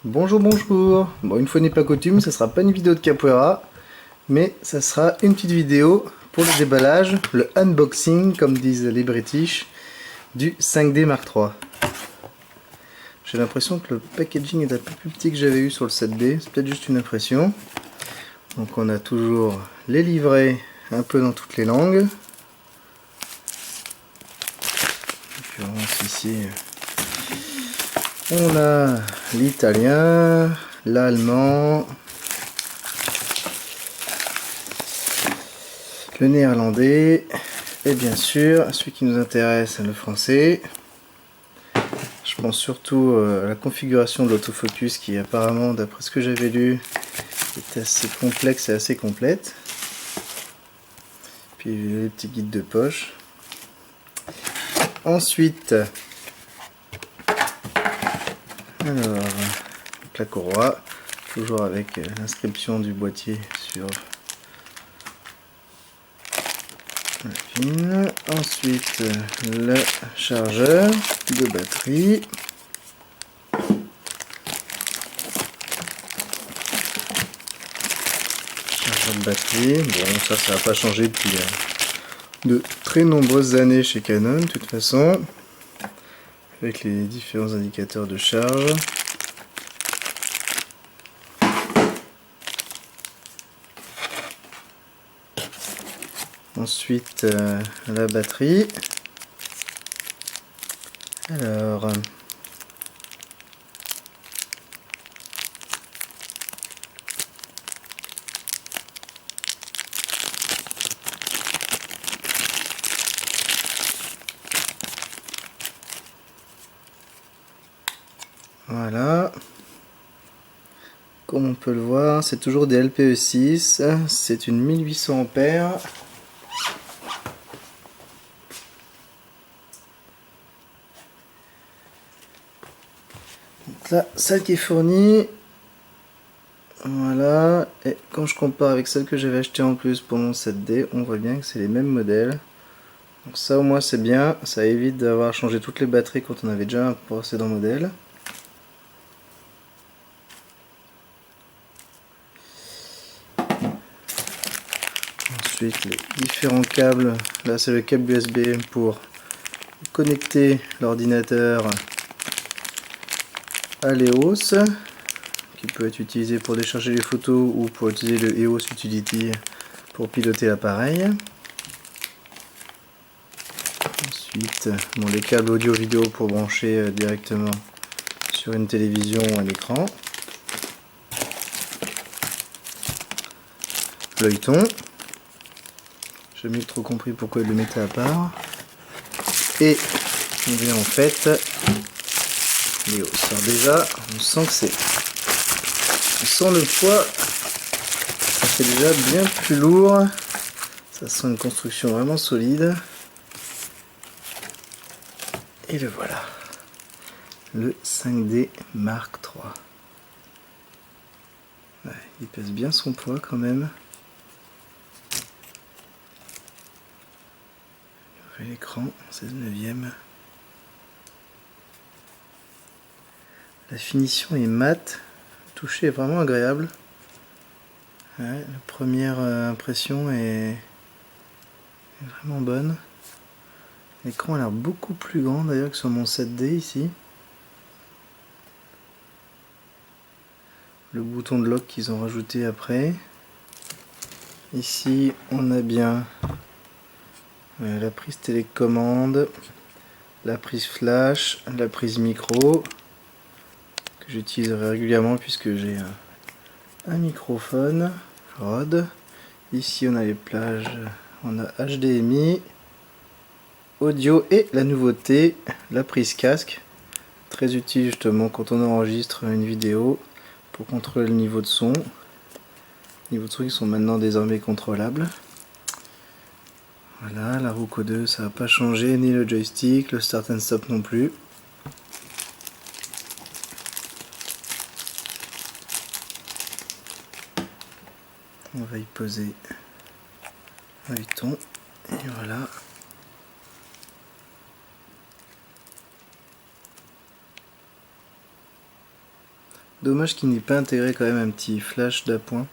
Bonjour, bonjour. Bon, une fois n'est pas coutume, ça sera pas une vidéo de capoeira, mais ça sera une petite vidéo pour le déballage, le unboxing, comme disent les British, du 5D Mark III. J'ai l'impression que le packaging est un peu plus petit que j'avais eu sur le 7D, c'est peut-être juste une impression. Donc on a toujours les livrets un peu dans toutes les langues. En l'occurrence ici, on a l'italien, l'allemand, le néerlandais et bien sûr celui qui nous intéresse, le français. Je pense surtout à la configuration de l'autofocus qui apparemment, d'après ce que j'avais lu, est assez complexe et assez complète. Puis les petits guides de poche. Ensuite, alors, la courroie, toujours avec l'inscription du boîtier sur la pine. Ensuite, le chargeur de batterie. Chargeur de batterie, bon ça n'a pas changé depuis de très nombreuses années chez Canon de toute façon, avec les différents indicateurs de charge. Ensuite la batterie. Alors voilà, comme on peut le voir, c'est toujours des LPE6, c'est une 1800 ampères. Donc là, celle qui est fournie, voilà, et quand je compare avec celle que j'avais acheté en plus pour mon 7D, on voit bien que c'est les mêmes modèles. Donc ça au moins c'est bien, ça évite d'avoir changé toutes les batteries quand on avait déjà un précédent modèle. Ensuite les différents câbles, là c'est le câble USB pour connecter l'ordinateur à l'EOS, qui peut être utilisé pour décharger les photos ou pour utiliser le EOS Utility pour piloter l'appareil. Ensuite, bon, les câbles audio-vidéo pour brancher directement sur une télévision ou un écran. L'œilleton. J'ai jamais trop compris pourquoi il le mettait à part. Et bien, en fait, l'EOS. Alors déjà, on sent que c'est... On sent le poids. Ça fait déjà bien plus lourd. Ça sent une construction vraiment solide. Et le voilà. Le 5D Mark III. Ouais, il pèse bien son poids quand même. L'écran, 16/9. La finition est mate. Le toucher est vraiment agréable. Ouais, la première impression est vraiment bonne. L'écran a l'air beaucoup plus grand d'ailleurs que sur mon 7D ici. Le bouton de lock qu'ils ont rajouté après. Ici on a bien la prise télécommande, la prise flash, la prise micro que j'utiliserai régulièrement puisque j'ai un microphone Rode. Ici on a les plages, on a HDMI, audio et la nouveauté, la prise casque, très utile justement quand on enregistre une vidéo pour contrôler le niveau de son. Les niveaux de son qui sont maintenant désormais contrôlables. Voilà, la Roku 2 ça n'a pas changé, ni le joystick, le start and stop non plus. On va y poser un bouton et voilà. Dommage qu'il n'ait pas intégré quand même un petit flash d'appoint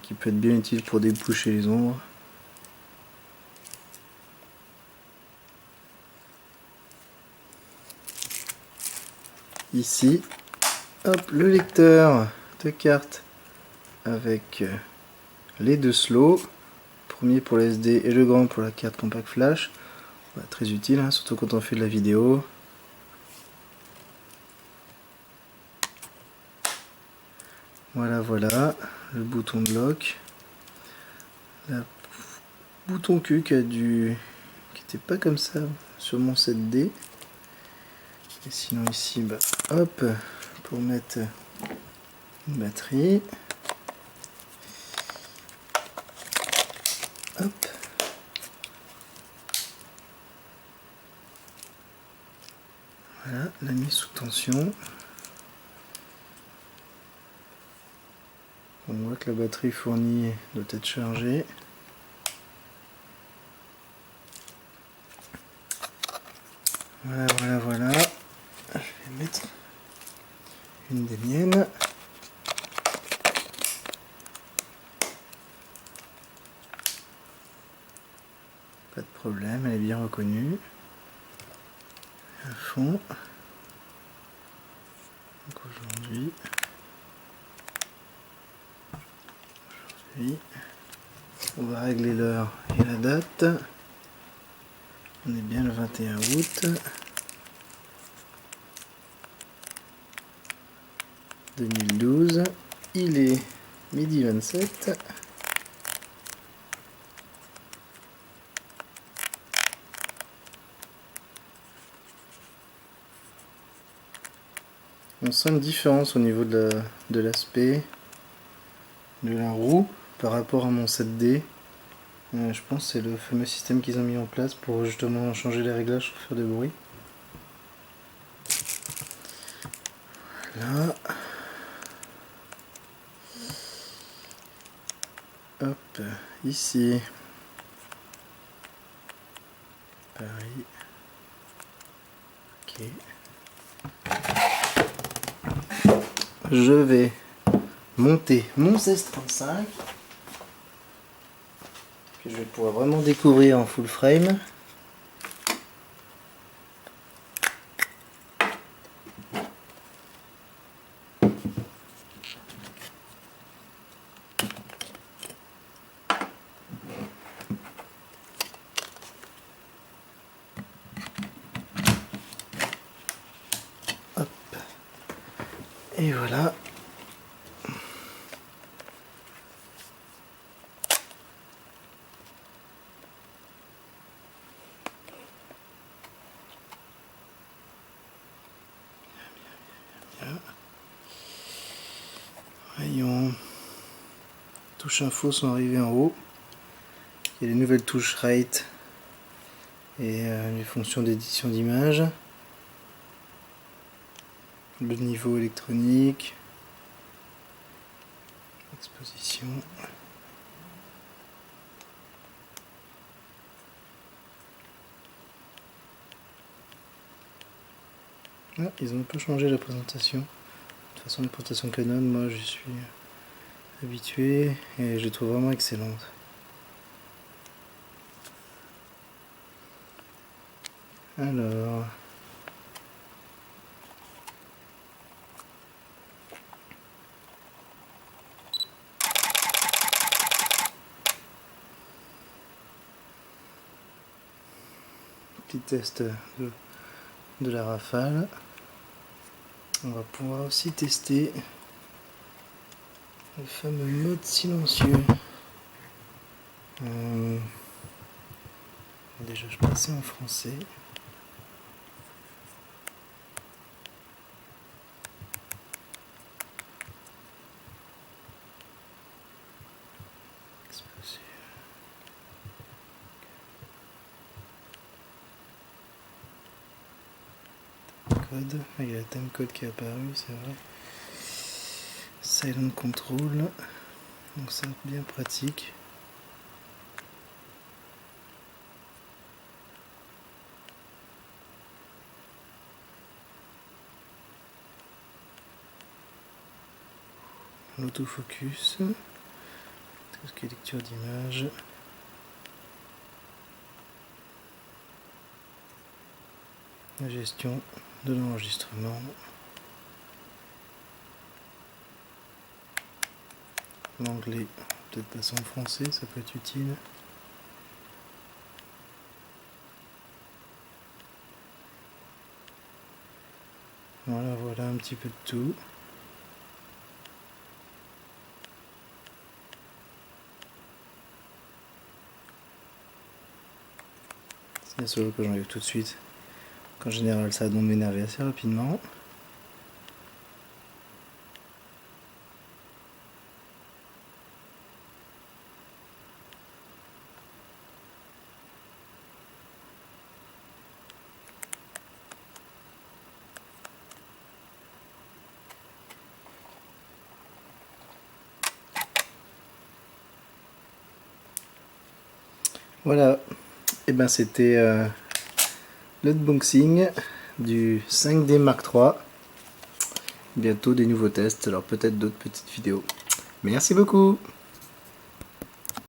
qui peut être bien utile pour déboucher les ombres. Ici, hop, le lecteur de cartes avec les deux slots, premier pour la SD et le grand pour la carte compact flash. Très utile, hein, surtout quand on fait de la vidéo. Voilà, voilà, le bouton de lock, le bouton Q qui était pas comme ça sur mon 7D. Et sinon ici, bah, hop, pour mettre une batterie. Hop. Voilà, la mise sous tension. On voit que la batterie fournie doit être chargée. Voilà, voilà, voilà. Je vais mettre une des miennes. Pas de problème, elle est bien reconnue. À fond. Donc aujourd'hui, on va régler l'heure et la date. On est bien le 21 août 2012. Il est midi 27. On sent une différence au niveau de l'aspect de la roue par rapport à mon 7D. Je pense que c'est le fameux système qu'ils ont mis en place pour justement changer les réglages pour faire du bruit. Là. Hop, ici. Pareil. Ok. Je vais monter mon 1635 que je vais pouvoir vraiment découvrir en full frame. Hop. Et voilà. Voyons. Touches info sont arrivées en haut. Il y a les nouvelles touches rate et les fonctions d'édition d'images. Le niveau électronique. Exposition. Ah, ils ont un peu changé la présentation. De toute façon, la présentation Canon, moi je suis habitué et je la trouve vraiment excellente. Alors, petit test de la rafale. On va pouvoir aussi tester le fameux mode silencieux. Déjà, je passais en français. Code. Il y a la timecode qui est apparu, c'est vrai. Silent control. Donc ça bien pratique. l'autofocus, tout ce qui est lecture d'image, la gestion de l'enregistrement, l'anglais, peut-être passer en français, ça peut être utile. Voilà un petit peu de tout. C'est solo que j'enlève tout de suite. En général, ça a donc m'énerver assez rapidement. Voilà, et ben c'était l'unboxing du 5D Mark III. Bientôt des nouveaux tests, alors peut-être d'autres petites vidéos. Merci beaucoup!